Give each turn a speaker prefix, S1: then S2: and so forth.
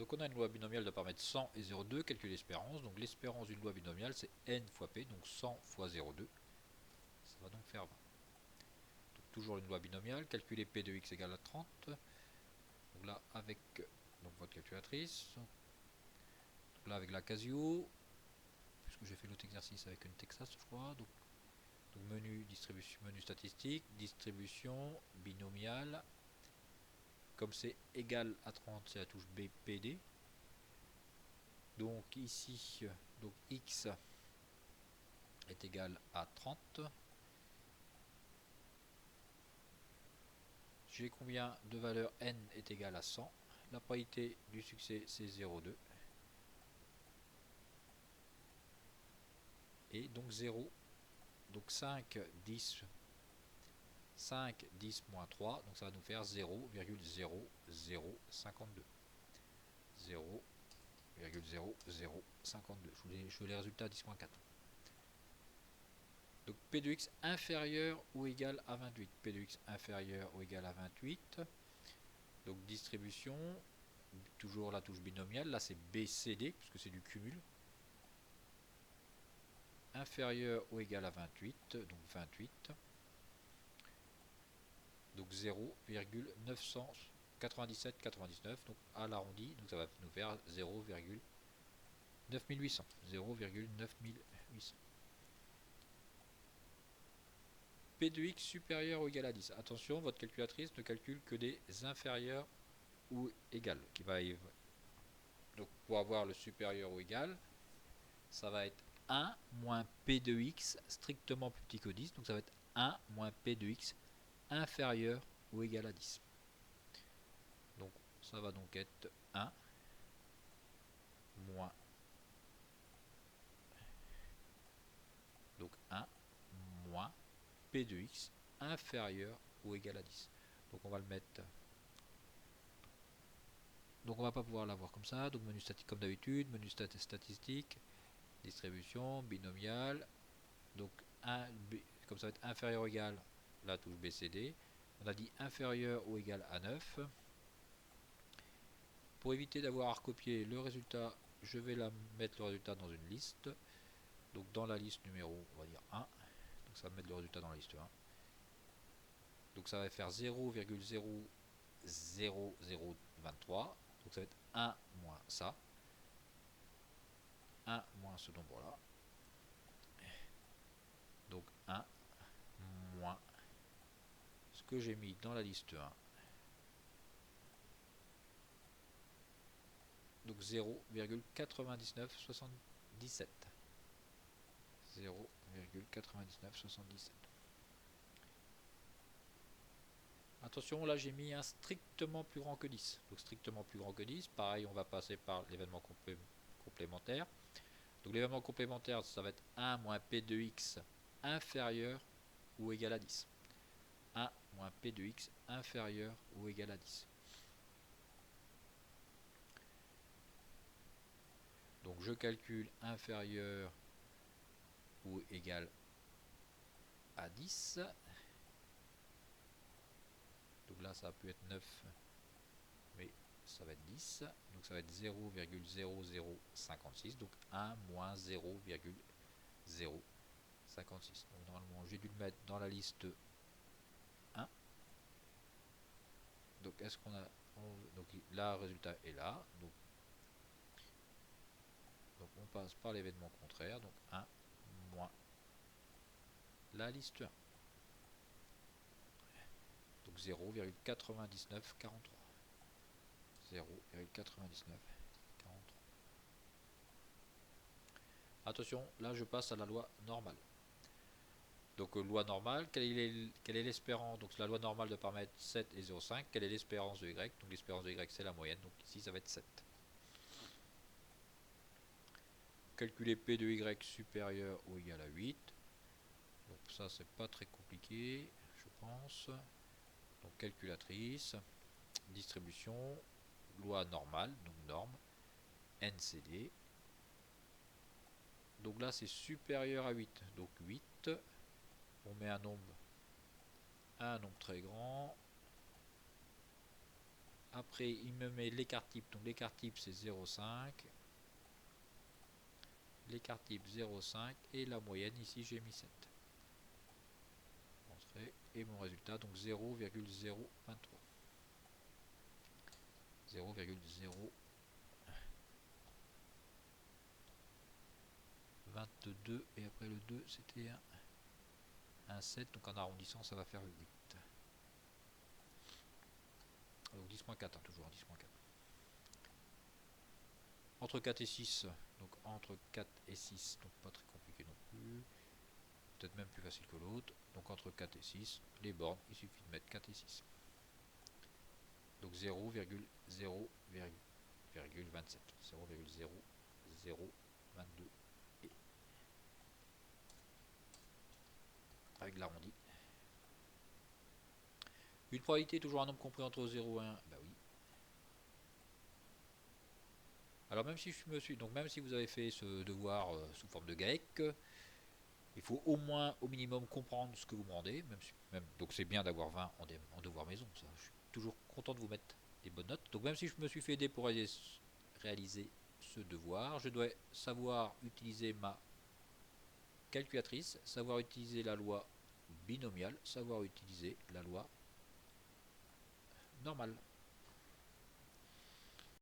S1: Donc on a une loi binomiale de paramètres 100 et 0,2, calcule l'espérance. Donc l'espérance d'une loi binomiale c'est n fois p, donc 100 fois 0,2. Ça va donc faire 20. Donc toujours une loi binomiale, calculer p de x égale à 30. Donc là avec votre calculatrice. Donc là avec la Casio, puisque j'ai fait l'autre exercice avec une Texas je crois. Donc menu, distribution, menu statistique, distribution, binomiale. Comme c'est égal à 30, c'est la touche BPD. Donc ici, donc x est égal à 30. J'ai combien de valeurs n est égal à 100. La probabilité du succès c'est 0,2. Et donc 0. Donc 5, 10, 5, 10 moins 3. Donc ça va nous faire 0,0052. 0,0052. Je veux les résultats 10.4. Donc P de x inférieur ou égal à 28. P de x inférieur ou égal à 28. Donc distribution, toujours la touche binomiale. Là c'est BCD, puisque c'est du cumul. Inférieur ou égal à 28. Donc 28. Donc 0,997,99. Donc à l'arrondi, donc ça va nous faire 0,9800. 0,9800. P de x supérieur ou égal à 10. Attention, votre calculatrice ne calcule que des inférieurs ou égales. Donc pour avoir le supérieur ou égal, ça va être 1 moins P de x strictement plus petit que 10. Donc ça va être 1 moins P de x inférieur ou égal à 10. Donc ça va donc être 1 moins, donc 1 moins P de x inférieur ou égal à 10. Donc on va le mettre. Donc on va pas pouvoir l'avoir comme ça. Donc menu statique comme d'habitude, menu statistique, distribution, binomial. Donc comme ça va être inférieur ou égal, la touche BCD. On a dit inférieur ou égal à 9. Pour éviter d'avoir à recopier le résultat, je vais mettre le résultat dans une liste. Donc dans la liste numéro, on va dire 1. Donc ça va mettre le résultat dans la liste 1. Donc ça va faire 0,00023. Donc ça va être 1 moins ça. 1 moins ce nombre-là. Donc 1 moins ce que j'ai mis dans la liste 1. Donc 0,9977. 0,9977. Attention, là j'ai mis un strictement plus grand que 10. Donc strictement plus grand que 10. Pareil, on va passer par l'événement complémentaire. Donc l'événement complémentaire, ça va être 1 moins P de x inférieur ou égal à 10. 1 moins P de x inférieur ou égal à 10. Donc je calcule inférieur ou égal à 10. Donc là ça a pu être 9, mais ça va être 10. Donc ça va être 0,0056. Donc 1 moins 0,056. Donc normalement j'ai dû le mettre dans la liste 1. Donc est-ce qu'on a... Donc là le résultat est là. Donc on passe par l'événement contraire. Donc 1 moins la liste 1. Donc 0,9943. 0,9943. Attention, là je passe à la loi normale. Donc loi normale, quelle est l'espérance? Donc la loi normale de paramètres 7 et 0,5. Quelle est l'espérance de y? Donc l'espérance de y c'est la moyenne. Donc ici ça va être 7. Calculer P de y supérieur ou égal à 8. Donc ça c'est pas très compliqué, je pense. Donc calculatrice, distribution, loi normale, donc norme, NCD. Donc là c'est supérieur à 8. Donc 8, on met un nombre très grand Après, il me met l'écart type. Donc l'écart type, c'est 0,5. L'écart type 0,5. Et la moyenne, ici, j'ai mis 7. Et mon résultat, donc 0,023. 0,022. Et après le 2, c'était un 7. Donc en arrondissant, ça va faire 8. Donc 10-4, hein, toujours 10-4. Entre 4 et 6, donc entre 4 et 6, donc pas très compliqué non plus. Peut-être même plus facile que l'autre. Donc entre 4 et 6, les bornes, il suffit de mettre 4 et 6. Donc 0,0,27. 0,0022 et avec l'arrondi. Une probabilité toujours un nombre compris entre 0 et 1, bah oui. Alors même si je me suis, donc même si vous avez fait ce devoir sous forme de GAEC, il faut au moins, au minimum, comprendre ce que vous me rendez. Donc c'est bien d'avoir 20 en devoir maison. Ça. Je suis toujours content de vous mettre des bonnes notes. Donc même si je me suis fait aider pour réaliser ce devoir, je dois savoir utiliser ma calculatrice, savoir utiliser la loi binomiale, savoir utiliser la loi normale.